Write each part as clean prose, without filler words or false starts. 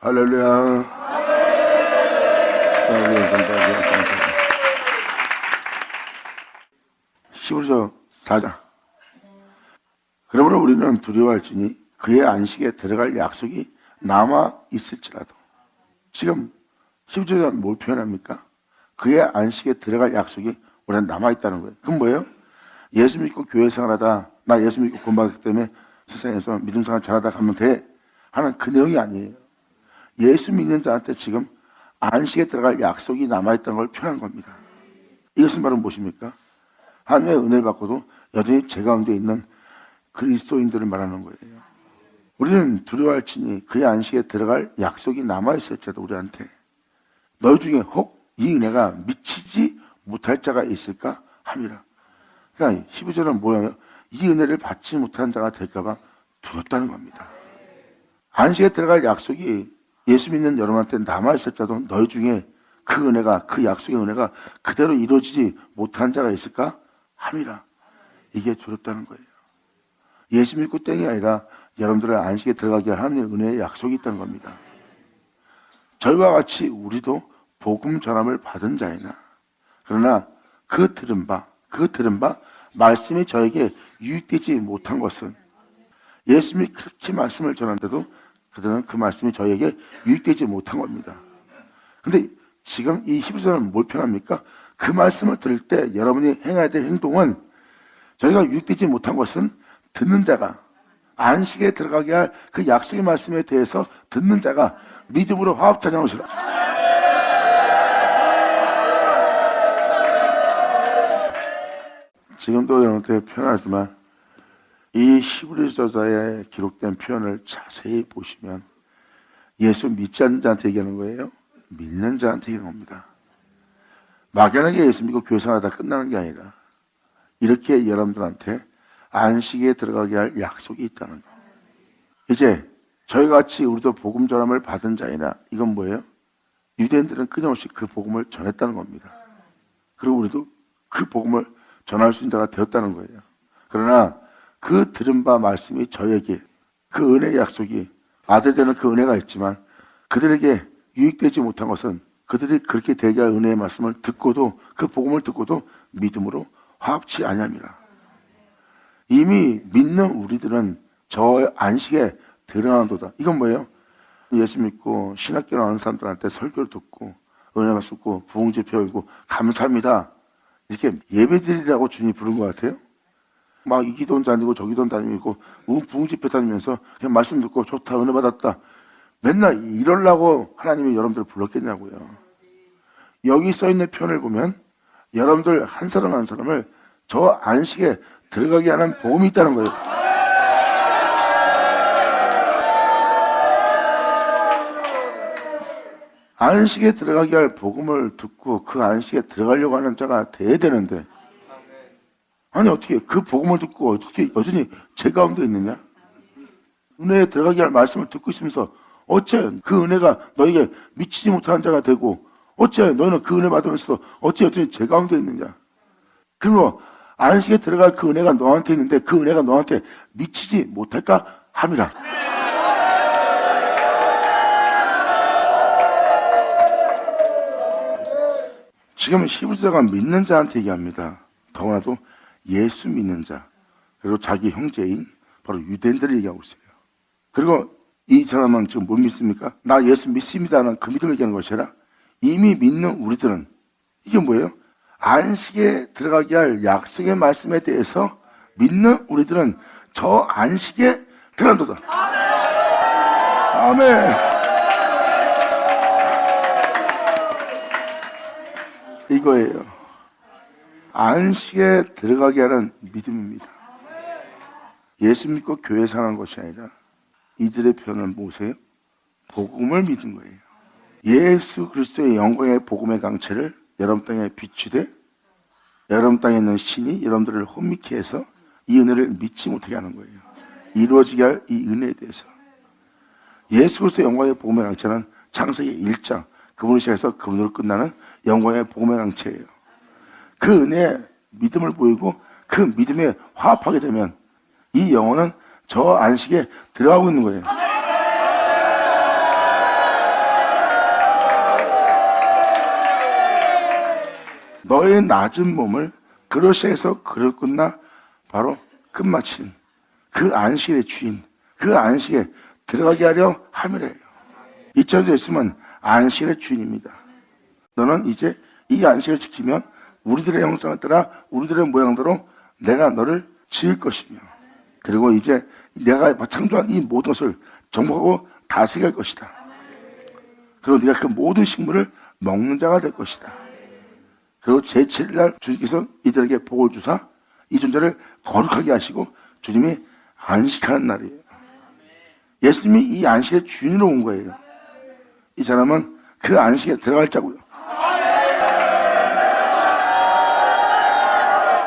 할렐루야. 11조 4장. 그러므로 우리는 두려워할지니 그의 안식에 들어갈 약속이 남아 있을지라도. 지금 11조는 뭘 표현합니까? 그의 안식에 들어갈 약속이 우리는 남아 있다는 거예요. 그건 뭐예요? 예수 믿고 교회 생활하다, 나 예수 믿고 구원받기 때문에 세상에서 믿음 생활 잘하다 가면 돼 하는 그 내용이 아니에요. 예수 믿는 자한테 지금 안식에 들어갈 약속이 남아있다는 걸 표현한 겁니다. 이것은 바로 무엇입니까? 하나님의 은혜를 받고도 여전히 제 가운데 있는 그리스도인들을 말하는 거예요. 우리는 두려워할지니 그의 안식에 들어갈 약속이 남아있을지라도 우리한테 너희 중에 혹 이 은혜가 미치지 못할 자가 있을까 함이라. 그러니까 12절은 뭐예요? 이 은혜를 받지 못한 자가 될까봐 두렵다는 겁니다. 안식에 들어갈 약속이 예수 믿는 여러분한테 남아있을지라도 너희 중에 그 은혜가, 그 약속의 은혜가 그대로 이루어지지 못한 자가 있을까 함이라. 이게 두렵다는 거예요. 예수 믿고 땡이 아니라 여러분들의 안식에 들어가게 할 하나님의 은혜의 약속이 있다는 겁니다. 저희와 같이 우리도 복음 전함을 받은 자이나, 그러나 그 들은 바 말씀이 저에게 유익되지 못한 것은, 예수님이 그렇게 말씀을 전하는데도 그들은 그 말씀이 저에게 유익되지 못한 겁니다. 근데 지금 이 12절은 뭘 표현합니까? 그 말씀을 들을 때 여러분이 행해야 될 행동은, 저희가 유익되지 못한 것은 듣는 자가, 안식에 들어가게 할 그 약속의 말씀에 대해서 듣는 자가 믿음으로 화합 찬양을 하시라. 지금도 여러분한테 표현하지만 이 히브리 저자에 기록된 표현을 자세히 보시면 예수 믿지 않는 자한테 얘기하는 거예요? 믿는 자한테 얘기하는 겁니다. 막연하게 예수 믿고 교회 생활하다 끝나는 게 아니라 이렇게 여러분들한테 안식에 들어가게 할 약속이 있다는 거. 이제 저희가 같이 우리도 복음 전함을 받은 자이나, 이건 뭐예요? 유대인들은 끊임없이 그 복음을 전했다는 겁니다. 그리고 우리도 그 복음을 전할 수 있는 자가 되었다는 거예요. 그러나 그 들은 바 말씀이 저에게, 그 은혜의 약속이, 아들 되는 그 은혜가 있지만 그들에게 유익되지 못한 것은 그들이 그렇게 되게 할 은혜의 말씀을 듣고도, 그 복음을 듣고도 믿음으로 화합치 아니함이라. 이미 믿는 우리들은 저 안식에 들어가는도다. 이건 뭐예요? 예수 믿고 신학교 나오는 사람들한테 설교를 듣고 은혜 받고 부흥제 펴고 감사합니다 이렇게 예배드리라고 주님이 부른 것 같아요. 막 이 기도원 다니고 저 기도원 다니고 부흥집회 다니면서 그냥 말씀 듣고 좋다 은혜 받았다 맨날 이러려고 하나님이 여러분들을 불렀겠냐고요. 여기 써있는 표현을 보면 여러분들 한 사람 한 사람을 저 안식에 들어가게 하는 복음이 있다는 거예요. 안식에 들어가게 할 복음을 듣고 그 안식에 들어가려고 하는 자가 돼야 되는데, 아니 어떻게 그 복음을 듣고 어떻게 여전히 제 가운데 있느냐? 은혜에 들어가게 할 말씀을 듣고 있으면서 어째 그 은혜가 너에게 미치지 못하는 자가 되고, 어째 너희는 그 은혜 받으면서도 어째 여전히 제 가운데 있느냐? 그리고 안식에 들어갈 그 은혜가 너한테 있는데 그 은혜가 너한테 미치지 못할까 함이라. 지금 히브리서가 믿는 자한테 얘기합니다. 더구나도 예수 믿는 자, 그리고 자기 형제인 바로 유대인들을 얘기하고 있어요. 그리고 이 사람은 지금 뭘 믿습니까? 나 예수 믿습니다는 그 믿음을 얘기하는 것이 아니라 이미 믿는 우리들은, 이게 뭐예요? 안식에 들어가게 할 약속의 말씀에 대해서 믿는 우리들은 저 안식에 들어간도다. 아멘. 이거예요. 안식에 들어가게 하는 믿음입니다. 예수 믿고 교회 사는 것이 아니라 이들의 표현은 뭐세요? 복음을 믿은 거예요. 예수 그리스도의 영광의 복음의 강체를 여러분 땅에 비추되 여러분 땅에 있는 신이 여러분들을 혼미케 해서 이 은혜를 믿지 못하게 하는 거예요. 이루어지게 할 이 은혜에 대해서. 예수 그리스도의 영광의 복음의 강체는 창세기 1장, 그분을 시작해서 그분으로 끝나는 영광의 복음의 강체예요. 그 은혜에 믿음을 보이고 그 믿음에 화합하게 되면 이 영혼은 저 안식에 들어가고 있는 거예요. 너의 낮은 몸을 그릇에서 그릇 끝나 바로 끝마친 그 안식의 주인, 그 안식에 들어가게 하려 함이래요. 이천에 있으면 안식의 주인입니다. 너는 이제 이 안식을 지키면 우리들의 형상을 따라 우리들의 모양대로 내가 너를 지을 것이며, 그리고 이제 내가 창조한 이 모든 것을 정복하고 다스릴 것이다. 그리고 네가 그 모든 식물을 먹는 자가 될 것이다. 그리고 제7일날 주님께서 이들에게 복을 주사 이 존재를 거룩하게 하시고 주님이 안식하는 날이에요. 예수님이 이 안식의 주인으로 온 거예요. 이 사람은 그 안식에 들어갈 자고요.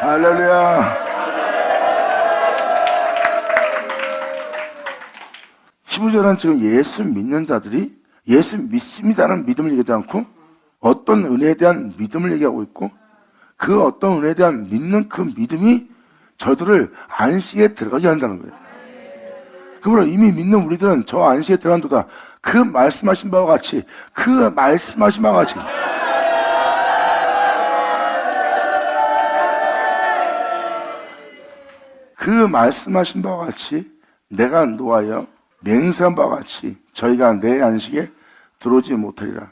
할렐루야. 15절은 지금 예수 믿는 자들이 예수 믿습니다는 믿음을 얘기하지 않고 어떤 은혜에 대한 믿음을 얘기하고 있고, 그 어떤 은혜에 대한 믿는 그 믿음이 저들을 안식에 들어가게 한다는 거예요. 그러므로 이미 믿는 우리들은 저 안식에 들어간도다. 그 말씀하신 바와 같이, 그 말씀하신 바와 같이 내가 노하여 맹세한 바와 같이 저희가 내 안식에 들어오지 못하리라.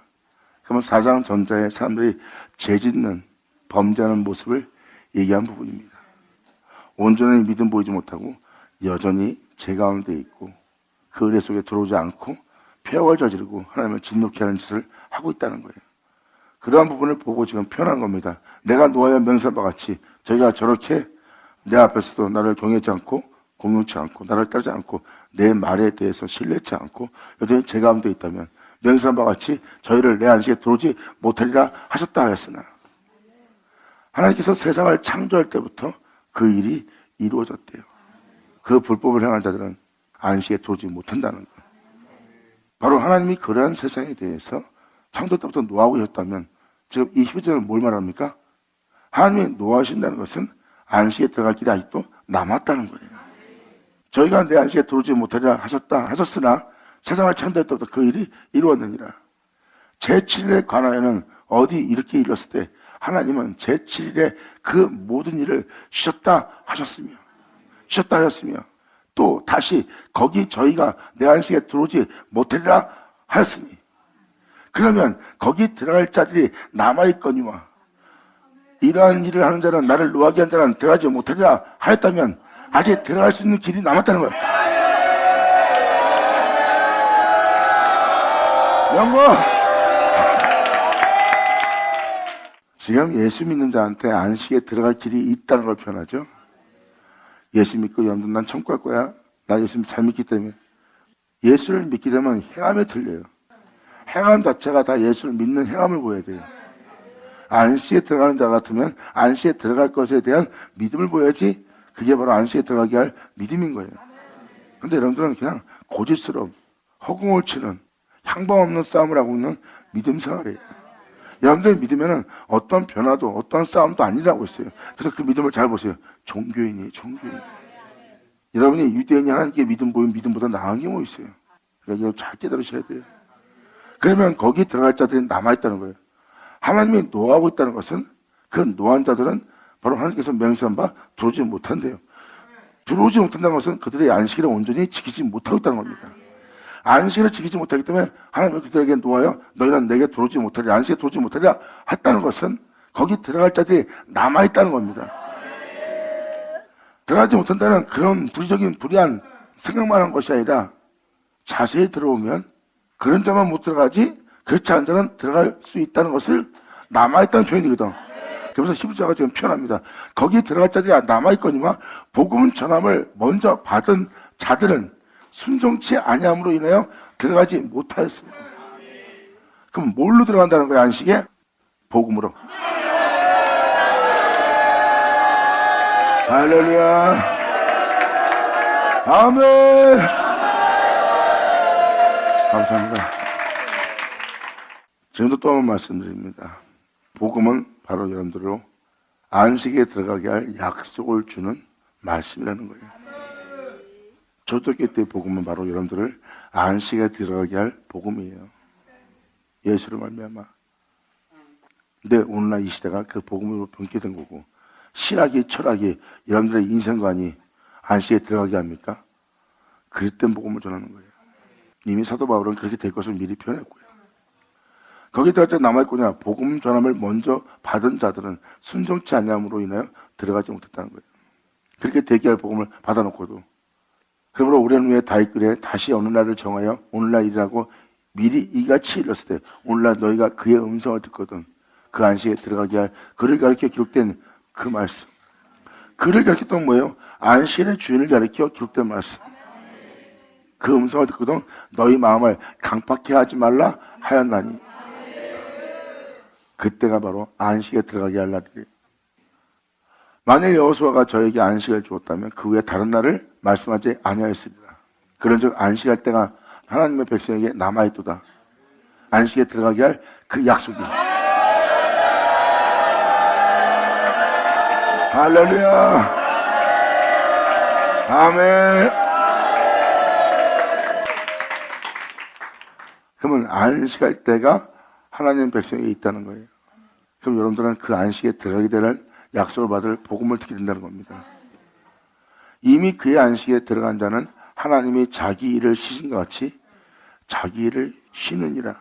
그러면 4장 전자의 사람들이 죄짓는, 범죄하는 모습을 얘기한 부분입니다. 온전히 믿음 보이지 못하고 여전히 죄 가운데 있고 그 은혜 속에 들어오지 않고 폐역을 저지르고 하나님을 진노케 하는 짓을 하고 있다는 거예요. 그러한 부분을 보고 지금 표현한 겁니다. 내가 노하여 맹세한 바와 같이 저희가 저렇게 내 앞에서도 나를 경외하지 않고 공용치 않고 나를 따르지 않고 내 말에 대해서 신뢰치 않고 여전히 죄 가운데 있다면 맹세한 바와 같이 저희를 내 안식에 들어오지 못하리라 하셨다 하였으나, 하나님께서 세상을 창조할 때부터 그 일이 이루어졌대요. 그 불법을 행한 자들은 안식에 들어오지 못한다는 것. 바로 하나님이 그러한 세상에 대해서 창조 때부터 노하고 계셨다면 지금 이 12절은 뭘 말합니까? 하나님이 노하신다는 것은 안식에 들어갈 길이 아직도 남았다는 거예요. 저희가 내 안식에 들어오지 못하리라 하셨으나 세상을 창조할 때부터 그 일이 이루어졌느니라. 제7일에 관하여는 어디 이렇게 이뤘을 때 하나님은 제7일에 그 모든 일을 쉬었다 하셨으며 또 다시 거기 저희가 내 안식에 들어오지 못하리라 하였으니, 그러면 거기 들어갈 자들이 남아있거니와 이러한 일을 하는 자는 나를 노하게 한 자는 들어가지 못하리라 하였다면 아직 들어갈 수 있는 길이 남았다는 거예요. 영광! 지금 예수 믿는 자한테 안식에 들어갈 길이 있다는 걸 표현하죠. 예수 믿고 여러분 난 천국 갈 거야. 나 예수 잘 믿기 때문에. 예수를 믿게 되면 행함에 들려요. 행함 자체가 다 예수를 믿는 행함을 보여야 돼요. 안식에 들어가는 자 같으면 안식에 들어갈 것에 대한 믿음을 보여야지 그게 바로 안식에 들어가게 할 믿음인 거예요. 그런데 여러분들은 그냥 고집스러움, 허공을 치는 향방 없는 싸움을 하고 있는 믿음 생활이에요. 여러분들이 믿으면 어떤 변화도 어떤 싸움도 아니라고 했어요. 그래서 그 믿음을 잘 보세요. 종교인이에요. 종교인. 여러분이 유대인이 하나님께 믿음 보이면 믿음보다 나은 게 뭐 있어요. 그러니까 이걸 잘 깨달으셔야 돼요. 그러면 거기 들어갈 자들이 남아있다는 거예요. 하나님이 노하고 있다는 것은 그 노한 자들은 바로 하나님께서 명시한 바 들어오지 못한대요. 들어오지 못한다는 것은 그들의 안식일을 온전히 지키지 못하고 있다는 겁니다. 안식일을 지키지 못하기 때문에 하나님이 그들에게 노하여 너희는 내게 들어오지 못하리라, 안식에 들어오지 못하리라 했다는 것은 거기 들어갈 자들이 남아있다는 겁니다. 들어가지 못한다는 그런 불의한 생각만 한 것이 아니라 자세히 들어오면 그런 자만 못 들어가지 그렇지 않은 자는 들어갈 수 있다는 것을 남아있다는 표현이거든. 그래서 히브리서가 지금 표현합니다. 거기 들어갈 자들이 남아있거니와 복음 전함을 먼저 받은 자들은 순종치 아니함으로 인하여 들어가지 못하였습니다. 그럼 뭘로 들어간다는 거야, 안식에? 복음으로. 할렐루야. 아멘. 감사합니다. 지금도 또 한 번 말씀드립니다. 복음은 바로 여러분들로 안식에 들어가게 할 약속을 주는 말씀이라는 거예요. 초대교회 때 복음은 바로 여러분들을 안식에 들어가게 할 복음이에요. 예수를 말미암아 근데 오늘날 이 시대가 그 복음으로 변개된 거고, 신학이 철학이 여러분들의 인생관이 안식에 들어가게 합니까? 그릇된 복음을 전하는 거예요. 이미 사도 바울은 그렇게 될 것을 미리 표현했고요. 거기에 들어갈 남아있거냐, 복음 전함을 먼저 받은 자들은 순종치 않냐므로 인하여 들어가지 못했다는 거예요. 그렇게 대기할 복음을 받아놓고도, 그러므로 우리는 왜 다윗글에 다시 어느 날을 정하여 오늘날 일이라고 미리 이같이 일렀을 때 오늘날 너희가 그의 음성을 듣거든 그 안식에 들어가게 할 그를 가리켜 기록된 그 말씀. 그를 가리켰던 뭐예요? 안식의 주인을 가리켜 기록된 말씀. 그 음성을 듣거든 너희 마음을 강팍해 하지 말라 하였나니. 그때가 바로 안식에 들어가게 할 날이에요. 만일 여호수아가 저에게 안식을 주었다면 그 후에 다른 날을 말씀하지 아니하였으리라. 그런즉 안식할 때가 하나님의 백성에게 남아있도다. 안식에 들어가게 할 그 약속이. 할렐루야. 아멘. 그러면 안식할 때가 하나님 백성에게 있다는 거예요. 그럼 여러분들은 그 안식에 들어가게 될 약속을 받을 복음을 듣게 된다는 겁니다. 이미 그의 안식에 들어간 자는 하나님이 자기 일을 쉬신 것 같이 자기 일을 쉬느니라.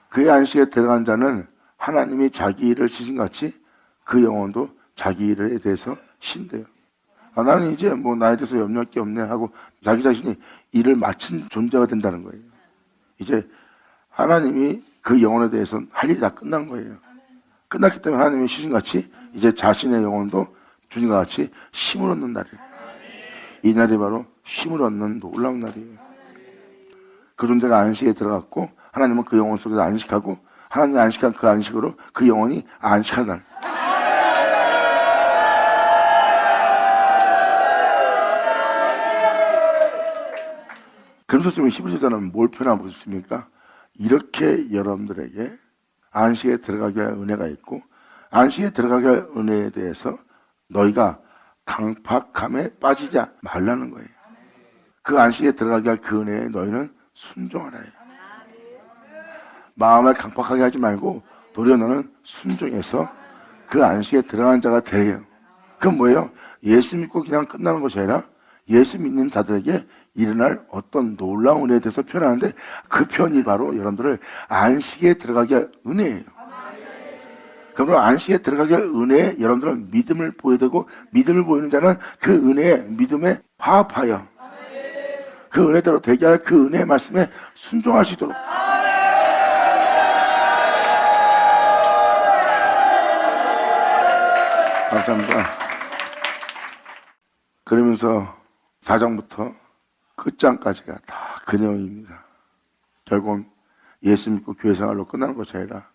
그의 안식에 들어간 자는 하나님이 자기 일을 쉬신 것 같이 그 영혼도 자기 일에 대해서 쉰대요. 나는 이제 뭐 나에 대해서 염려할 게 없네 하고 자기 자신이 일을 마친 존재가 된다는 거예요. 이제 하나님이 그 영혼에 대해서는 할 일이 다 끝난 거예요. 끝났기 때문에 하나님이 쉬신 것 같이 이제 자신의 영혼도 주님과 같이 쉼을 얻는 날이에요. 이 날이 바로 쉼을 얻는 놀라운 날이에요. 그 존재가 안식에 들어갔고 하나님은 그 영혼 속에서 안식하고 하나님이 안식한 그 안식으로 그 영혼이 안식한 날. 그러면서 지금 히브리서는 뭘 표현하고 있습니까? 이렇게 여러분들에게 안식에 들어가게 할 은혜가 있고 안식에 들어가게 할 은혜에 대해서 너희가 강팍함에 빠지지 말라는 거예요. 그 안식에 들어가게 할 그 은혜에 너희는 순종하라 해요. 마음을 강팍하게 하지 말고 도리어 너는 순종해서 그 안식에 들어간 자가 되요. 그건 뭐예요? 예수 믿고 그냥 끝나는 것이 아니라 예수 믿는 자들에게 일어날 어떤 놀라운 은혜에 대해서 표현하는데 그 표현이 바로 여러분들을 안식에 들어가게 할 은혜예요. 그러므로 안식에 들어가게 할 은혜에 여러분들은 믿음을 보여야 되고 믿음을 보이는 자는 그 은혜에 믿음에 화합하여 그 은혜대로 되게 할 그 은혜의 말씀에 순종할 수 있도록 감사합니다. 그러면서 4장부터 끝장까지가 다 그 내용입니다. 결국은 예수 믿고 교회 생활로 끝나는 것이 아니라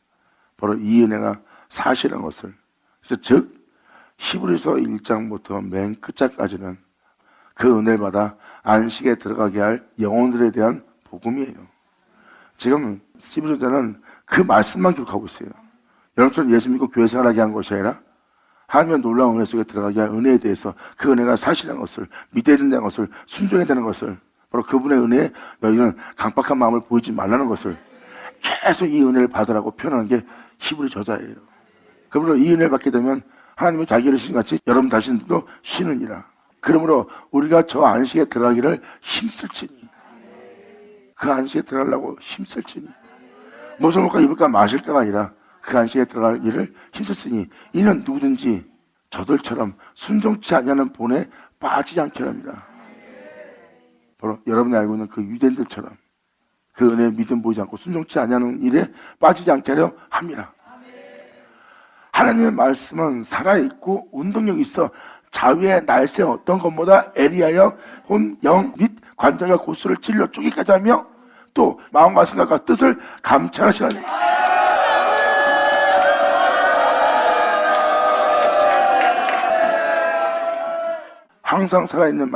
바로 이 은혜가 사실인 것을, 즉 히브리서 1장부터 맨 끝장까지는 그 은혜를 받아 안식에 들어가게 할 영혼들에 대한 복음이에요. 지금 히브리서는 그 말씀만 기록하고 있어요. 여러분처럼 예수 믿고 교회 생활하게 한 것이 아니라 하나님의 놀라운 은혜 속에 들어가게 할 은혜에 대해서 그 은혜가 사실인 것을 믿어야 된다는 것을 순종해야 되는 것을 바로 그분의 은혜에 너희는 강박한 마음을 보이지 말라는 것을 계속 이 은혜를 받으라고 표현하는 게 히브리 저자예요. 그러므로 이 은혜를 받게 되면 하나님이 자기를 쉬신 같이 여러분 자신도 쉬느니라. 그러므로 우리가 저 안식에 들어가기를 힘쓸지니 그 안식에 들어가려고 힘쓸지니 무엇을 먹을까 입을까 마실까가 아니라 그 안식에 들어가기를 힘썼으니 이는 누구든지 저들처럼 순종치 않냐는 본에 빠지지 않게 합니다. 바로 여러분이 알고 있는 그 유대인들처럼 그 은혜에 믿음 보이지 않고 순종치 않냐는 일에 빠지지 않게 하려 합니다. 하나님의 말씀은 살아있고 운동력이 있어 자위의 날새 어떤 것보다 에리하여 혼, 영 및 관절과 골수를 찔러 쪼개까지 하며 또 마음과 생각과 뜻을 감찰하시나니 항상 살아있는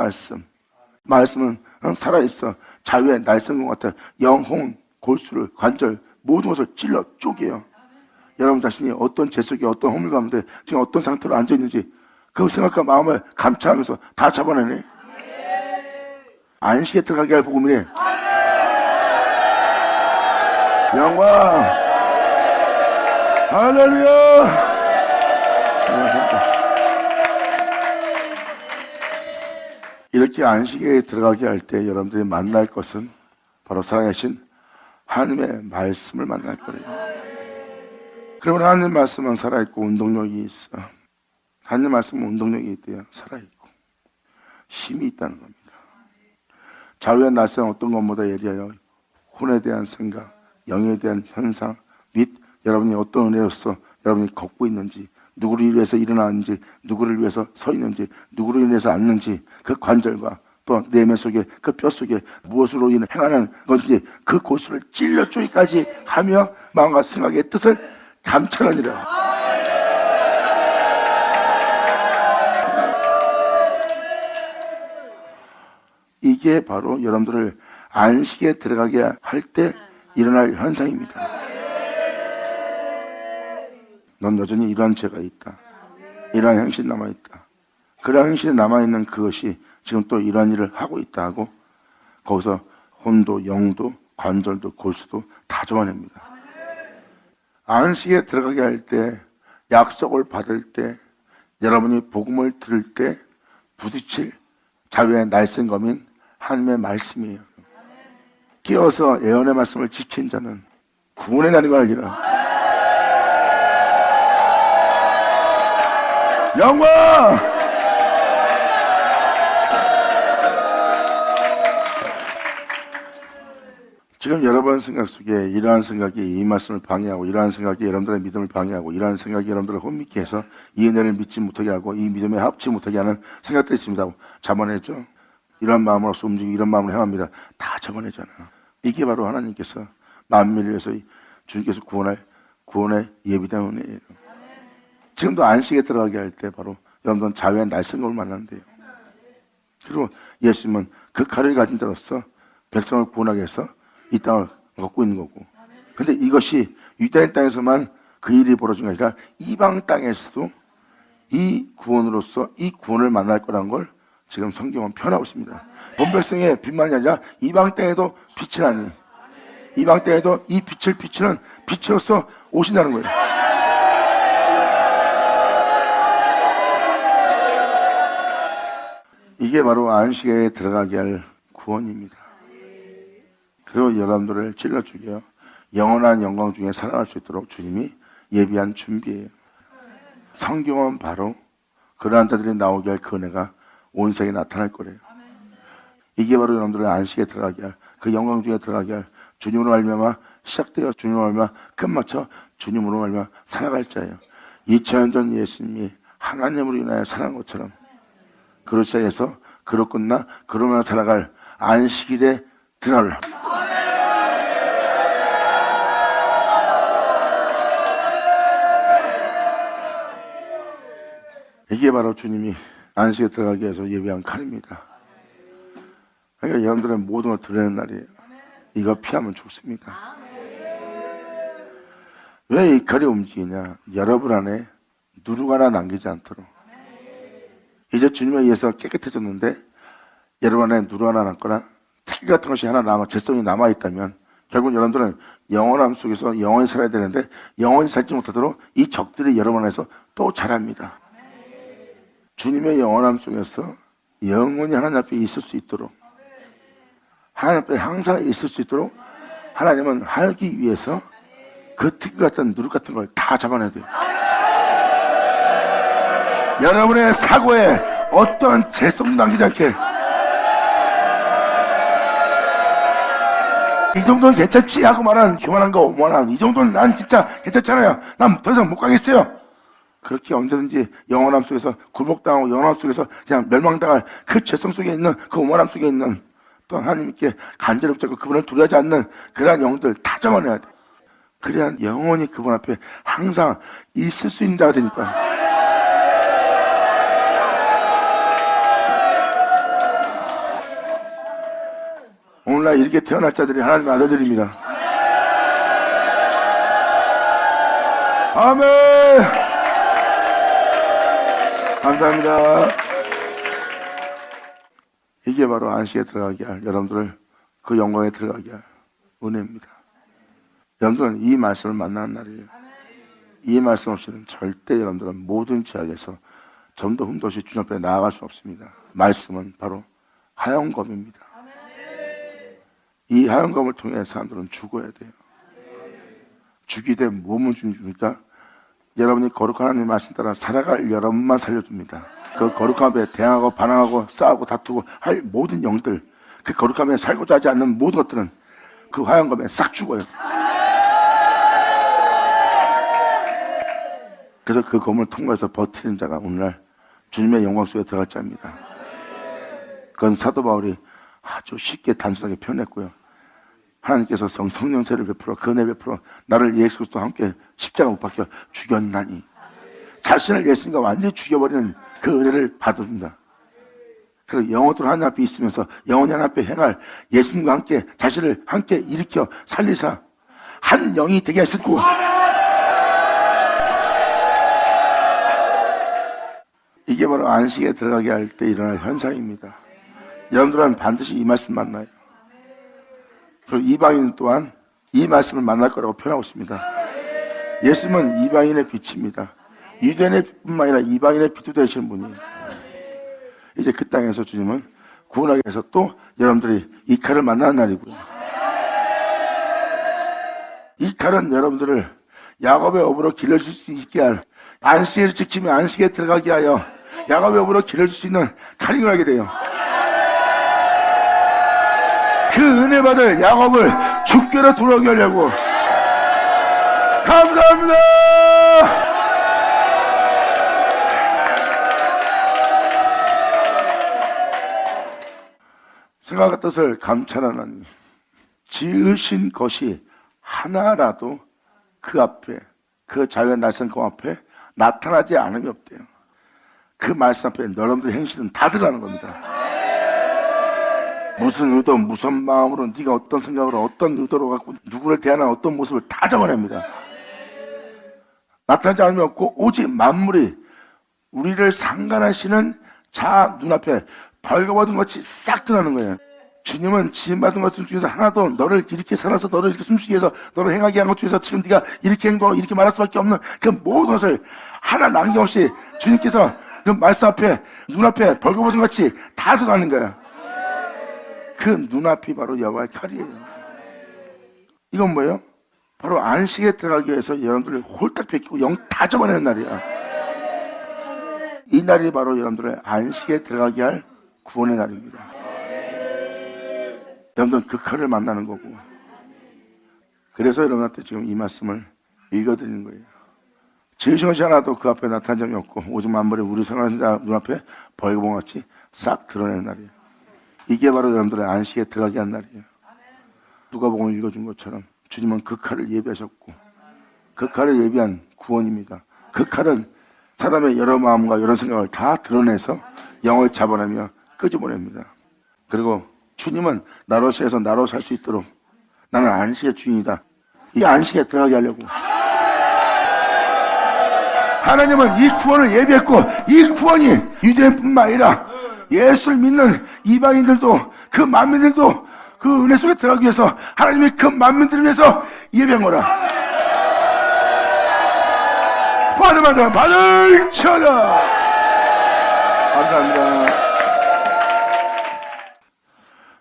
말씀은 살아있어 자유의 날쌘 것 같아 영혼, 골수를, 관절 모든 것을 찔러 쪼개요. 여러분 자신이 어떤 죄 속에 어떤 허물 가운데 지금 어떤 상태로 앉아있는지 그 생각과 마음을 감찰하면서 다 잡아내네. 안식에 들어가게 할 복음이네. 영광 할렐루야. 감사합니다. 이렇게 안식에 들어가게 할 때 여러분들이 만날 것은 바로 살아계신 하나님의 말씀을 만날 거예요. 그러면 하나님 말씀은 살아있고 운동력이 있어. 하나님 말씀은 운동력이 있대요. 살아있고 힘이 있다는 겁니다. 좌우의 날선 어떤 것보다 예리하여 혼에 대한 생각, 영에 대한 현상 및 여러분이 어떤 은혜로서 여러분이 걷고 있는지, 누구를 위해서 일어나는지, 누구를 위해서 서 있는지, 누구를 인해서 앉는지, 그 관절과 또 내면 속에 그 뼈 속에 무엇으로 인해 행하는 건지 그 고수를 찔러 쪼기까지 하며 마음과 생각의 뜻을 감찰하니라. 이게 바로 여러분들을 안식에 들어가게 할 때 일어날 현상입니다. 넌 여전히 이러한 죄가 있다. 이러한 행실이 남아있다. 그러한 행실이 남아있는 그것이 지금 또 이러한 일을 하고 있다 하고 거기서 혼도 영도 관절도 골수도 다 적어냅니다. 안식에 들어가게 할 때, 약속을 받을 때, 여러분이 복음을 들을 때 부딪힐 자유의 날쌘검인 하나님의 말씀이에요. 끼어서 예언의 말씀을 지킨 자는 구원의 날인 걸 알리라. 영광! 지금 여러분 생각 속에 이러한 생각이 이 말씀을 방해하고, 이러한 생각이 여러분들의 믿음을 방해하고, 이러한 생각이 여러분들을 혼미케 해서 이 은혜를 믿지 못하게 하고 이 믿음에 합치 못하게 하는 생각들이 있습니다. 잡아내죠. 이런 마음으로서 움직이고 이런 마음으로 행합니다. 다 잡아내잖아. 이게 바로 하나님께서 만민을 위해서 주님께서 구원의 예비된 은혜예요. 지금도 안식에 들어가게 할 때 바로 여러분들은 자유의 날쌘검을 만난대요. 그리고 예수님은 그 칼을 가진 자로서 백성을 구원하게 해서 이 땅을 걷고 있는 거고. 근데 이것이 유대인 땅에서만 그 일이 벌어진 게 아니라 이방 땅에서도 이 구원으로서 이 구원을 만날 거라는 걸 지금 성경은 표현하고 있습니다. 본백성의 빛만이 아니라 이방 땅에도 빛이 나니, 이방 땅에도 이 빛을 비추는 빛으로서 오신다는 거예요. 이게 바로 안식에 들어가게 할 구원입니다. 그리고 여러분들을 찔러 죽여 영원한 영광 중에 살아갈 수 있도록 주님이 예비한 준비예요. 성경은 바로 그러한 자들이 나오게 할 그 은혜가 온 세계에 나타날 거래요. 이게 바로 여러분들의 안식에 들어가게 할, 그 영광 중에 들어가게 할, 주님으로 말미암아 시작되어 주님으로 말미암아 끝마쳐 주님으로 말미암아 살아갈 자예요. 2000년 전 예수님이 하나님으로 인하여 살아간 것처럼 그로 시작해서 그로 끝나 그로만 살아갈 안식일에 들어가라. 이게 바로 주님이 안식에 들어가기 위해서 예비한 칼입니다. 그러니까 여러분들의 모든 걸 드러내는 날이에요. 이거 피하면 죽습니다. 왜 이 칼이 움직이냐? 여러분 안에 누룩 하나 남기지 않도록. 이제 주님에 의해서 깨끗해졌는데 여러분 안에 누룩 하나 남거나 특기 같은 것이 하나 남아, 죄성이 남아있다면 결국 여러분들은 영원함 속에서 영원히 살아야 되는데 영원히 살지 못하도록 이 적들이 여러분 안에서 또 자랍니다. 주님의 영원함 속에서 영원히 하나님 앞에 있을 수 있도록, 하나님 앞에 항상 있을 수 있도록 하나님은 하기 위해서 그 특기 같은 누룩 같은 걸 다 잡아내야 돼요. 여러분의 사고에 어떤 죄성 남기지 않게. 이 정도는 괜찮지 하고 말하는 교만한 거, 오만함, 이 정도는 난 진짜 괜찮잖아요. 난 더 이상 못 가겠어요. 그렇게 언제든지 영원함 속에서 굴복당하고 영원함 속에서 그냥 멸망당할 그 죄성 속에 있는 그 오만함 속에 있는 또 하나님께 간절히 붙잡고 그분을 두려워하지 않는 그러한 영들 다 잡아내야 돼. 그래야 영원히 그분 앞에 항상 있을 수 있는 자가 되니까. 오늘날 이렇게 태어날 자들이 하나님의 아들들입니다. 아멘. 감사합니다. 이게 바로 안식에 들어가게 할, 여러분들을 그 영광에 들어가게 할 은혜입니다. 여러분들은 이 말씀을 만나는 날이에요. 이 말씀 없이는 절대 여러분들은 모든 지역에서 점도 흠도 없이 주님 앞에 나아갈 수 없습니다. 말씀은 바로 하영검입니다. 이 하영검을 통해 사람들은 죽어야 돼요. 죽이되 몸을 주니까 여러분이 거룩한 하나님의 말씀 따라 살아갈 여러분만 살려줍니다. 그 거룩함에 대항하고 반항하고 싸우고 다투고 할 모든 영들, 그 거룩함에 살고자 하지 않는 모든 것들은 그 화영검에 싹 죽어요. 그래서 그 검을 통과해서 버티는 자가 오늘날 주님의 영광 속에 들어갈 자입니다. 그건 사도 바울이 아주 쉽게 단순하게 표현했고요. 하나님께서 성령세를 베풀어 그 은혜 베풀어 나를 예수 그리스도와 함께 십자가 못 박혀 죽였나니, 자신을 예수님과 완전히 죽여버리는 그 은혜를 받습니다. 그리고 영원토록 하나님 앞에 있으면서 영원히 하나님 앞에 행할 예수님과 함께 자신을 함께 일으켜 살리사 한 영이 되게 하셨고, 이게 바로 안식에 들어가게 할 때 일어날 현상입니다. 여러분들은 반드시 이 말씀 만나요. 그리고 이방인 또한 이 말씀을 만날 거라고 표현하고 있습니다. 예수님은 이방인의 빛입니다. 유대인의 빛뿐만 아니라 이방인의 빛도 되시는 분이에요. 이제 그 땅에서 주님은 구원하기 위해서 또 여러분들이 이 칼을 만나는 날이고요. 이 칼은 여러분들을 야곱의 업으로 길러줄 수 있게 할, 안식일을 지키며 안식에 들어가게 하여 야곱의 업으로 길러줄 수 있는 칼이 하게 돼요. 그 은혜 받을 야곱을 죽게로 돌아오게 하려고. 감사합니다. 생각의 뜻을 감찰하는 지으신 것이 하나라도 그 앞에, 그 자유의 날성검 앞에 나타나지 않음이 없대요. 그 말씀 앞에 여러분들의 행실은 다 들어가는 겁니다. 무슨 의도, 무슨 마음으로, 네가 어떤 생각으로, 어떤 의도로 갖고 누구를 대하는 어떤 모습을 다 적어냅니다. 나타나지 않음이 없고 오직 만물이 우리를 상관하시는 자 눈앞에 벌거벗은 것이 싹 드러나는 거예요. 주님은 지음받은 것들 중에서 하나도 너를 이렇게 살아서 너를 이렇게 숨쉬게 해서 너를 행하게 한 것 중에서 지금 네가 이렇게 행동하고 이렇게 말할 수밖에 없는 그 모든 것을 하나 남김없이 주님께서 그 말씀 앞에 눈앞에 벌거벗은 것이 다 드러나는 거야. 그 눈앞이 바로 여호와의 칼이에요. 이건 뭐예요? 바로 안식에 들어가기 위해서 여러분들을 홀딱 뺏기고 영 다 접어내는 날이야. 이 날이 바로 여러분들의 안식에 들어가게 할 구원의 날입니다. 여러분들은 그 칼을 만나는 거고, 그래서 여러분한테 지금 이 말씀을 읽어드리는 거예요. 지으신 것이 하나도 그 앞에 나타난 적이 없고 오직 만물이 우리 생활하는 자 눈앞에 벌거벗은 같이 싹 드러내는 날이에요. 이게 바로 여러분들의 안식에 들어가게 한 날이에요. 누가복음을 읽어준 것처럼 주님은 그 칼을 예비하셨고 그 칼을 예비한 구원입니다. 그 칼은 사람의 여러 마음과 여러 생각을 다 드러내서 영을 잡아내며 끄집어냅니다. 그리고 주님은 나로서에서 나로 살 수 있도록 나는 안식의 주인이다. 이 안식에 들어가게 하려고 하나님은 이 구원을 예비했고, 이 구원이 유대인뿐만 아니라 예수를 믿는 이방인들도, 그 만민들도 그 은혜 속에 들어가기 위해서 하나님이 그 만민들을 위해서 예비한 거라. 받으면 받을 쳐라. 감사합니다.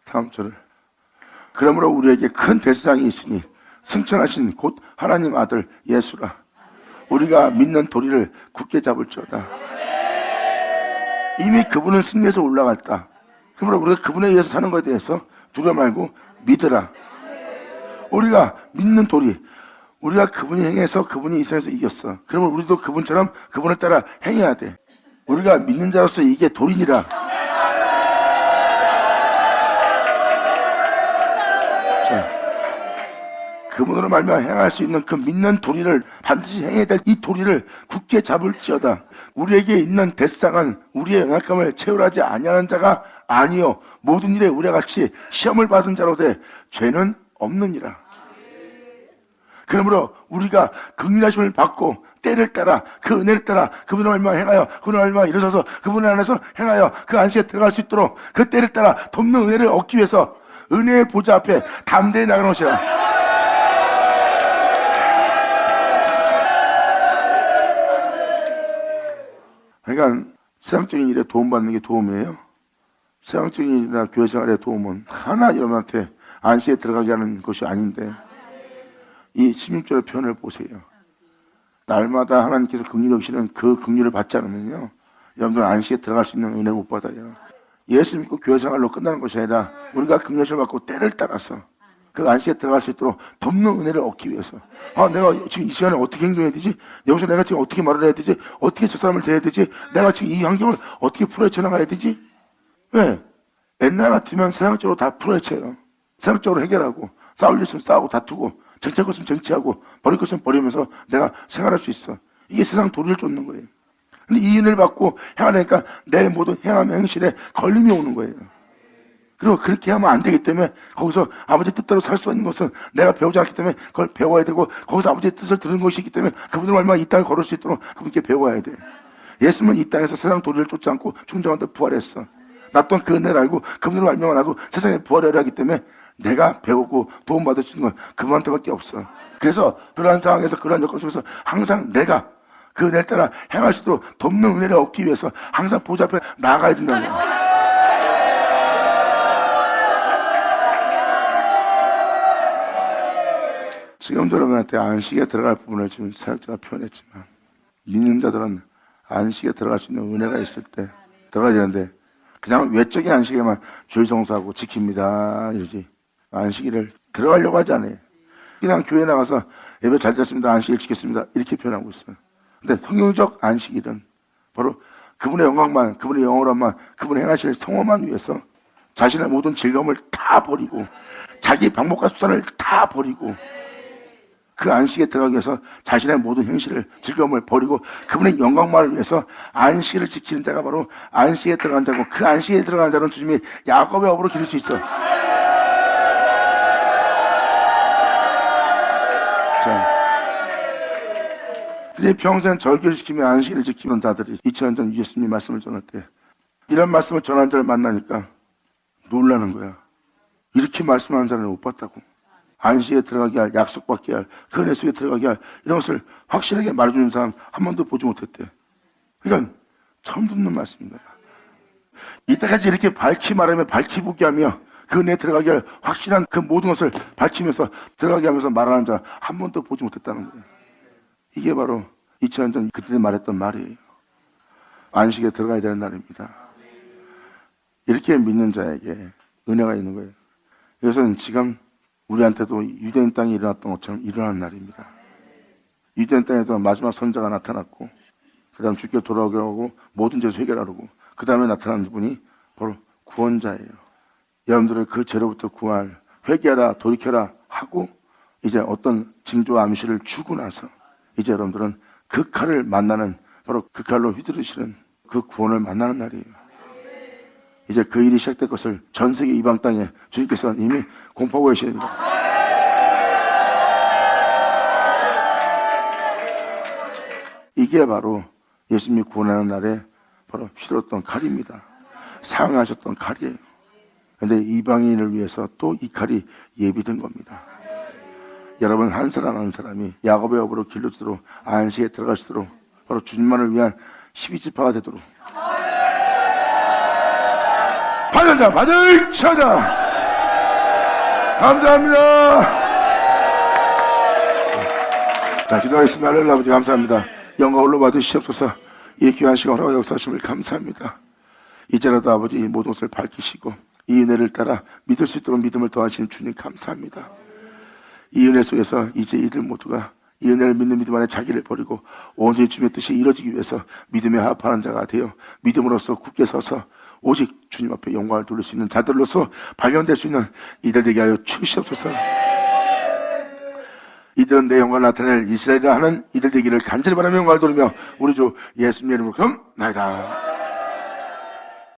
다음 절을. 그러므로 우리에게 큰 대상이 있으니 승천하신 곧 하나님 아들 예수라. 우리가 믿는 도리를 굳게 잡을지어다. 이미 그분은 승리해서 올라갔다. 그러므로 우리가 그분에 의해서 사는 것에 대해서 두려워 말고 믿으라. 우리가 믿는 도리, 우리가 그분이 행해서 그분이 이 세상에서 이겼어. 그러면 우리도 그분처럼 그분을 따라 행해야 돼. 우리가 믿는 자로서 이게 도리니라. 자, 그분으로 말미암아 행할 수 있는 그 믿는 도리를 반드시 행해야 될 이 도리를 굳게 잡을지어다. 우리에게 있는 대상은 우리의 영약함을 채울하지 아니하는 자가 아니요 모든 일에 우리와 같이 시험을 받은 자로 돼 죄는 없느니라. 그러므로 우리가 긍휼하심을 받고 때를 따라 그 은혜를 따라 그분을 말미암아 행하여 그분을 말미암아 일어서서 그분을 안에서 행하여 그 안식에 들어갈 수 있도록 그 때를 따라 돕는 은혜를 얻기 위해서 은혜의 보좌 앞에 담대히 나가는 것이라. 세상적인 일에 도움받는 게 도움이에요? 세상적인 일이나 교회 생활의 도움은 하나 여러분한테 안식에 들어가게 하는 것이 아닌데, 이 16절의 표현을 보세요. 날마다 하나님께서 긍휼히 여기시는 그 긍휼을 받지 않으면요, 여러분들은 안식에 들어갈 수 있는 은혜를 못 받아요. 예수 믿고 교회 생활로 끝나는 것이 아니라 우리가 긍휼을 받고 때를 따라서 그 안식에 들어갈 수 있도록 돕는 은혜를 얻기 위해서, 내가 지금 이 시간에 어떻게 행동해야 되지? 여기서 내가 지금 어떻게 말을 해야 되지? 어떻게 저 사람을 대해야 되지? 내가 지금 이 환경을 어떻게 풀어헤쳐 나가야 되지? 왜? 옛날 같으면 세상적으로 다 풀어헤쳐요. 세상적으로 해결하고, 싸울 일 있으면 싸우고 다투고, 정치할 것 있으면 정치하고, 버릴 것 있으면 버리면서 내가 생활할 수 있어. 이게 세상 도리를 쫓는 거예요. 근데 이 은혜를 받고 행하니까 내 모든 행함 행실에 걸림이 오는 거예요. 그리고 그렇게 하면 안 되기 때문에 거기서 아버지 뜻대로 살 수 있는 것은 내가 배우지 않기 때문에 그걸 배워야 되고, 거기서 아버지의 뜻을 들은 것이 있기 때문에 그분을 얼마나 이 땅을 걸을 수 있도록 그분께 배워야 돼. 예수님은 이 땅에서 세상 도리를 쫓지 않고 중정한테 부활했어. 나 또한 그 은혜를 알고 그분을 알면 하고 세상에 부활하려 하기 때문에 내가 배우고 도움받을 수 있는 건 그분한테밖에 없어. 그래서 그러한 상황에서, 그러한 여건 속에서 항상 내가 그 은혜를 따라 행할 수 있도록 돕는 은혜를 얻기 위해서 항상 보좌 앞에 나아가야 된다는 거야. 지금도 여러분한테 안식에 들어갈 부분을 지금 사역자가 표현했지만, 믿는 자들은 안식에 들어갈 수 있는 은혜가 있을 때 들어가야 되는데, 그냥 외적인 안식에만 주일성수하고 지킵니다 이러지, 안식일을 들어가려고 하지 않아요. 그냥 교회 나가서 예배 잘 드렸습니다, 안식일 지켰습니다 이렇게 표현하고 있어요. 근데 성경적 안식일은 바로 그분의 영광만, 그분의 영원함만, 그분의 행하실 성호만 위해서 자신의 모든 즐거움을 다 버리고, 자기 방법과 수단을 다 버리고, 그 안식에 들어가기 위해서 자신의 모든 행실을, 즐거움을 버리고 그분의 영광만을 위해서 안식일을 지키는 자가 바로 안식에 들어간 자고, 그 안식에 들어간 자는 주님이 야곱의 업으로 기를 수 있어. 자, 근데 평생 절기를 지키며 안식일을 지키는 자들이 2000년 전 예수님이 말씀을 전할 때 이런 말씀을 전한 자를 만나니까 놀라는 거야. 이렇게 말씀하는 사람을 못 봤다고. 안식에 들어가게 할, 약속받게 할, 그 은혜 속에 들어가게 할, 이런 것을 확실하게 말해주는 사람 한 번도 보지 못했대. 그러니까 처음 듣는 말씀입니다. 이때까지 이렇게 밝히 말하며 밝히 보게 하며 그 은혜에 들어가게 할 확실한 그 모든 것을 밝히면서 들어가게 하면서 말하는 자 한 번도 보지 못했다는 거예요. 이게 바로 2000년 전 그때 말했던 말이에요. 안식에 들어가야 되는 날입니다. 이렇게 믿는 자에게 은혜가 있는 거예요. 이것은 지금 우리한테도 유대인 땅에 일어났던 것처럼 일어난 날입니다. 유대인 땅에도 마지막 선자가 나타났고, 그 다음 주께 돌아오게 하고 모든 죄를 해결하려고, 그 다음에 나타난 분이 바로 구원자예요. 여러분들을 그 죄로부터 구할, 회개하라 돌이켜라 하고 이제 어떤 징조와 암시를 주고 나서 이제 여러분들은 그 칼을 만나는, 바로 그 칼로 휘두르시는 그 구원을 만나는 날이에요. 이제 그 일이 시작될 것을 전 세계 이방 땅에 주님께서 이미 공포하고 계십니다. 이게 바로 예수님이 구원하는 날에 바로 휘둘렀던 칼입니다. 사용하셨던 칼이에요. 그런데 이방인을 위해서 또 이 칼이 예비된 겁니다. 여러분 한 사람 한 사람이 야곱의 업으로 길러지도록, 안식에 들어가시도록, 바로 주님만을 위한 12지파가 되도록, 받은 자 받을 자다. 감사합니다. 자, 기도하겠습니다. 하늘의 아버지 감사합니다. 영광 홀로 받으시옵소서. 이 귀한 시간 허락하여 역사하심을 감사합니다. 이제라도 아버지 이 모든 것을 밝히시고 이 은혜를 따라 믿을 수 있도록 믿음을 더하시는 주님 감사합니다. 이 은혜 속에서 이제 이들 모두가 이 은혜를 믿는 믿음 안에 자기를 버리고 온전히 주님의 뜻이 이루어지기 위해서 믿음에 합하는 자가 되어 믿음으로써 굳게 서서 오직 주님 앞에 영광을 돌릴 수 있는 자들로서 발견될 수 있는 이들 되게 하여 주시옵소서. 이들은 내 영광을 나타낼 이스라엘이라 하는 이들 되기를 간절히 바라며 영광을 돌리며 우리 주 예수님의 이름으로 그럼 나이다.